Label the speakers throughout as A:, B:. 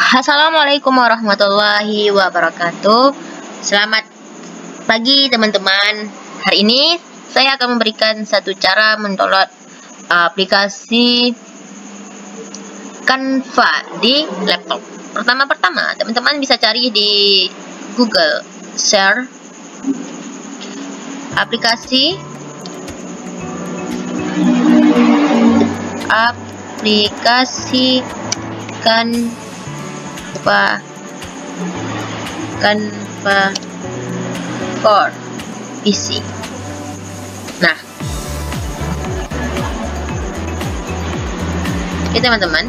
A: Assalamualaikum warahmatullahi wabarakatuh. Selamat pagi teman-teman. Hari ini saya akan memberikan satu cara mendownload aplikasi Canva di laptop. Pertama-tama teman-teman bisa cari di Google, share aplikasi Canva for PC. Nah, oke teman-teman,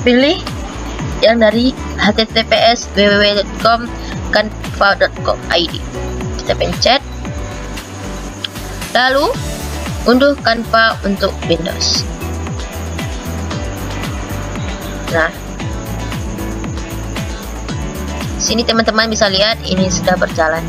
A: pilih yang dari https://www.canva.com.id. Kita pencet, lalu unduh Canva untuk Windows. Nah, sini teman-teman bisa lihat ini sudah berjalan.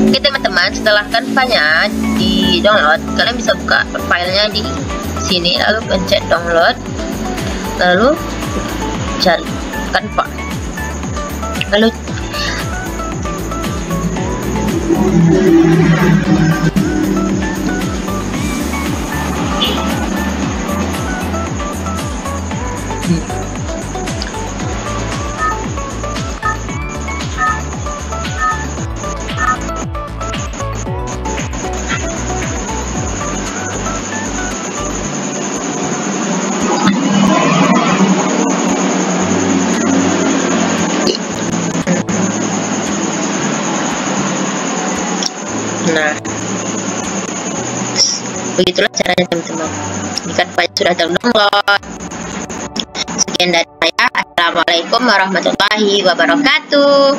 A: Oke teman-teman, setelah Canva-nya di download, kalian bisa buka filenya di sini, lalu pencet download, lalu cari Canva, lalu nah, begitulah caranya teman-teman. Ini Canva sudah terdownload. Sekian dari saya. Assalamualaikum warahmatullahi wabarakatuh.